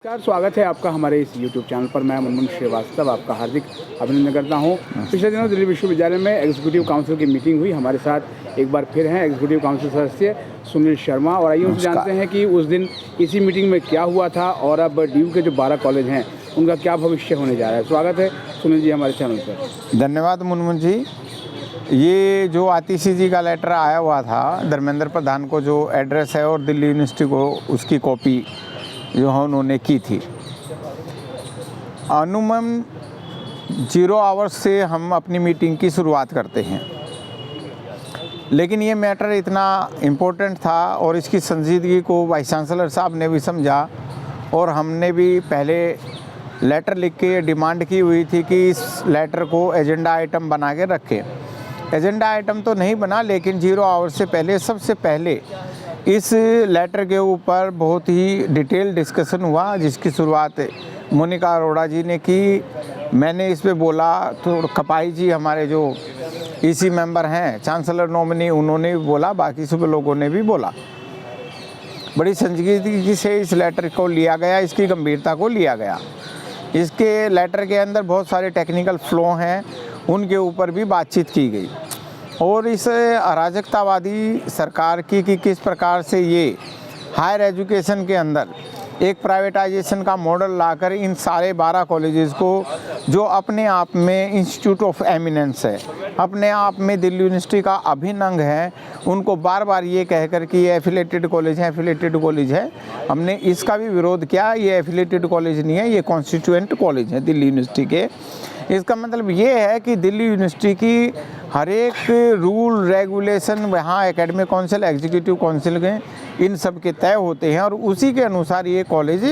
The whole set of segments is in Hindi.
नमस्कार, स्वागत है आपका हमारे इस YouTube चैनल पर। मैं मुनमुन श्रीवास्तव आपका हार्दिक अभिनंदन करता हूं। पिछले दिनों दिल्ली विश्वविद्यालय में एग्जीक्यूटिव काउंसिल की मीटिंग हुई। हमारे साथ एक बार फिर हैं एग्जीक्यूटिव काउंसिल सदस्य सुनील शर्मा। और आइए उनसे जानते हैं कि उस दिन इसी मीटिंग में क्या हुआ था और अब DU के जो 12 कॉलेज हैं उनका क्या भविष्य होने जा रहा है। स्वागत है सुनील जी हमारे चैनल पर। धन्यवाद मुनमुन जी। ये जो आतिशी जी का लेटर आया हुआ था, धर्मेंद्र प्रधान को जो एड्रेस है और दिल्ली यूनिवर्सिटी को उसकी कॉपी जो है उन्होंने की थी। अनुमन 0 आवर्स से हम अपनी मीटिंग की शुरुआत करते हैं, लेकिन ये मैटर इतना इम्पोर्टेंट था और इसकी संजीदगी को वाइस चांसलर साहब ने भी समझा और हमने भी पहले लेटर लिख के डिमांड की हुई थी कि इस लेटर को एजेंडा आइटम बना के रखें। एजेंडा आइटम तो नहीं बना, लेकिन 0 आवर्स से पहले सबसे पहले इस लेटर के ऊपर बहुत ही डिटेल डिस्कशन हुआ, जिसकी शुरुआत मोनिका अरोड़ा जी ने की। मैंने इस पे बोला तो कपाई जी हमारे जो EC मेंबर हैं, चांसलर नॉमिनी, उन्होंने भी बोला, बाकी सब लोगों ने भी बोला। बड़ी संजीदगी से इस लेटर को लिया गया, इसकी गंभीरता को लिया गया। इसके लेटर के अंदर बहुत सारे टेक्निकल फ्लॉ हैं, उनके ऊपर भी बातचीत की गई। और इस अराजकतावादी सरकार की कि किस प्रकार से ये हायर एजुकेशन के अंदर एक प्राइवेटाइजेशन का मॉडल लाकर इन सारे 12 कॉलेजेस को, जो अपने आप में इंस्टीट्यूट ऑफ एमिनेंस है, अपने आप में दिल्ली यूनिवर्सिटी का अभिन्न अंग है, उनको बार बार ये कहकर कि ये एफिलेटेड कॉलेज है, एफिलेटेड कॉलेज है। हमने इसका भी विरोध किया। ये एफिलेटेड कॉलेज नहीं है, ये कॉन्स्टिट्यूएंट कॉलेज है दिल्ली यूनिवर्सिटी के। इसका मतलब ये है कि दिल्ली यूनिवर्सिटी की हर एक रूल रेगुलेशन वहाँ एकेडमिक काउंसिल, एग्जीक्यूटिव काउंसिल के, इन सब के तय होते हैं और उसी के अनुसार ये कॉलेज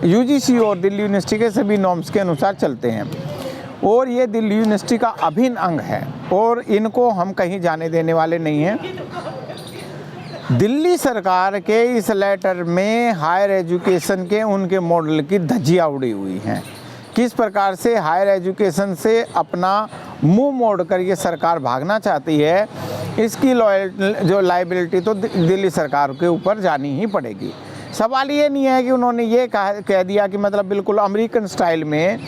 UGC और दिल्ली यूनिवर्सिटी के सभी नॉर्म्स के अनुसार चलते हैं। और ये दिल्ली यूनिवर्सिटी का अभिन्न अंग है और इनको हम कहीं जाने देने वाले नहीं हैं। दिल्ली सरकार के इस लेटर में हायर एजुकेशन के उनके मॉडल की धज्जियाँ उड़ी हुई हैं। किस प्रकार से हायर एजुकेशन से अपना मुंह मोड़ कर ये सरकार भागना चाहती है, इसकी जो लायबिलिटी तो दिल्ली सरकार के ऊपर जानी ही पड़ेगी। सवाल ये नहीं है कि उन्होंने ये कह दिया कि मतलब बिल्कुल अमेरिकन स्टाइल में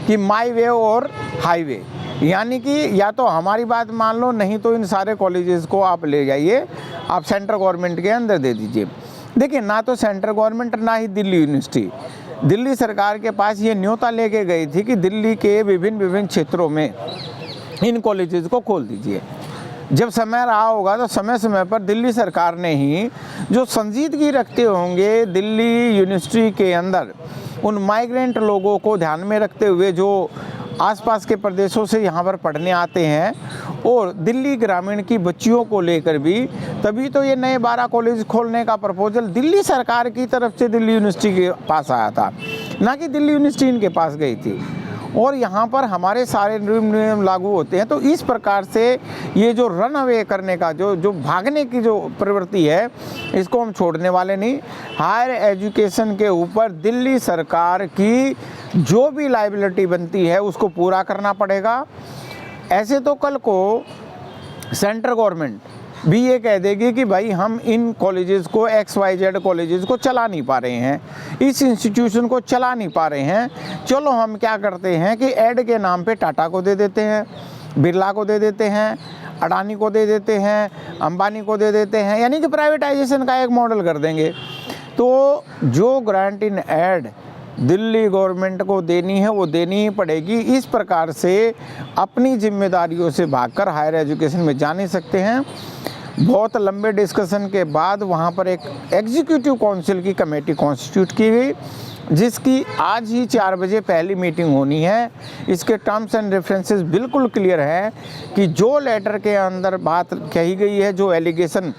कि माई वे और हाईवे, यानी कि या तो हमारी बात मान लो, नहीं तो इन सारे कॉलेजेस को आप ले जाइए, आप सेंट्रल गवर्नमेंट के अंदर दे दीजिए। देखिए, ना तो सेंट्रल गवर्नमेंट ना ही दिल्ली यूनिवर्सिटी दिल्ली सरकार के पास ये न्योता लेके गई थी कि दिल्ली के विभिन्न क्षेत्रों में इन कॉलेजेस को खोल दीजिए। जब समय रहा होगा तो समय समय पर दिल्ली सरकार ने ही जो संजीदगी रखते होंगे दिल्ली यूनिवर्सिटी के अंदर उन माइग्रेंट लोगों को ध्यान में रखते हुए जो आसपास के प्रदेशों से यहाँ पर पढ़ने आते हैं, और दिल्ली ग्रामीण की बच्चियों को लेकर भी, तभी तो ये नए 12 कॉलेज खोलने का प्रपोजल दिल्ली सरकार की तरफ से दिल्ली यूनिवर्सिटी के पास आया था, ना कि दिल्ली यूनिवर्सिटी इनके पास गई थी। और यहाँ पर हमारे सारे नियम लागू होते हैं। तो इस प्रकार से ये जो रन अवे करने का जो भागने की जो प्रवृत्ति है, इसको हम छोड़ने वाले नहीं। हायर एजुकेशन के ऊपर दिल्ली सरकार की जो भी लायबिलिटी बनती है उसको पूरा करना पड़ेगा। ऐसे तो कल को सेंट्रल गवर्नमेंट भी ये कह देगी कि भाई हम इन कॉलेजेस को XYZ कॉलेजेस को चला नहीं पा रहे हैं, इस इंस्टीट्यूशन को चला नहीं पा रहे हैं, चलो हम क्या करते हैं कि ऐड के नाम पे टाटा को दे देते हैं, बिरला को दे देते हैं, अडानी को दे देते हैं, अंबानी को दे देते हैं, यानी कि प्राइवेटाइजेशन का एक मॉडल कर देंगे। तो जो grant in add Delhi government को देनी है वो देनी ही पड़ेगी। इस प्रकार से अपनी जिम्मेदारियों से भागकर हायर एजुकेशन में जा नहीं सकते हैं। बहुत लंबे डिस्कशन के बाद वहाँ पर एक एग्जीक्यूटिव काउंसिल की कमेटी कॉन्स्टिट्यूट की गई, जिसकी आज ही 4 बजे पहली मीटिंग होनी है। इसके टर्म्स एंड रेफरेंसेस बिल्कुल क्लियर है कि जो लेटर के अंदर बात कही गई है, जो एलिगेशन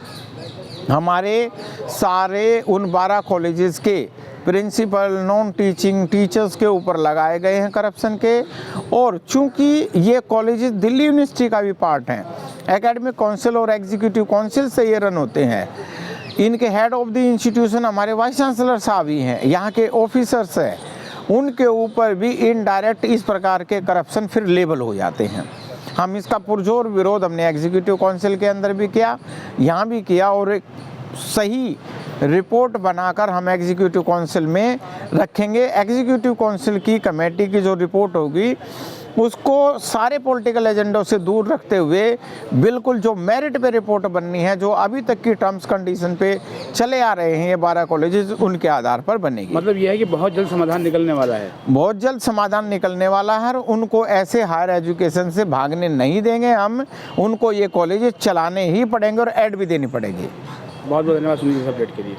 हमारे सारे उन 12 कॉलेजेस के प्रिंसिपल, नॉन टीचिंग टीचर्स के ऊपर लगाए गए हैं करप्शन के, और चूंकि ये कॉलेजेस दिल्ली यूनिवर्सिटी का भी पार्ट हैं, एकेडमिक काउंसिल और एग्जीक्यूटिव काउंसिल से ये रन होते हैं, इनके हेड ऑफ द इंस्टीट्यूशन हमारे वाइस चांसलर साहब ही हैं, यहाँ के ऑफिसर्स हैं, उनके ऊपर भी इनडायरेक्ट इस प्रकार के करप्शन फिर लेबल हो जाते हैं। हम इसका पुरजोर विरोध हमने एग्जीक्यूटिव काउंसिल के अंदर भी किया, यहाँ भी किया, और एक सही रिपोर्ट बनाकर हम एग्जीक्यूटिव काउंसिल में रखेंगे। एग्जीक्यूटिव काउंसिल की कमेटी की जो रिपोर्ट होगी उसको सारे पॉलिटिकल एजेंडों से दूर रखते हुए बिल्कुल जो मेरिट पे रिपोर्ट बननी है, जो अभी तक की टर्म्स कंडीशन पे चले आ रहे हैं ये 12 कॉलेजेस, उनके आधार पर बनेगी। मतलब यह है कि बहुत जल्द समाधान निकलने वाला है। बहुत जल्द समाधान निकलने वाला है और उनको ऐसे हायर एजुकेशन से भागने नहीं देंगे हम, उनको ये कॉलेजेस चलाने ही पड़ेंगे और ऐड भी देनी पड़ेगी। बहुत बहुत धन्यवाद सुनील जी, अपडेट के लिए।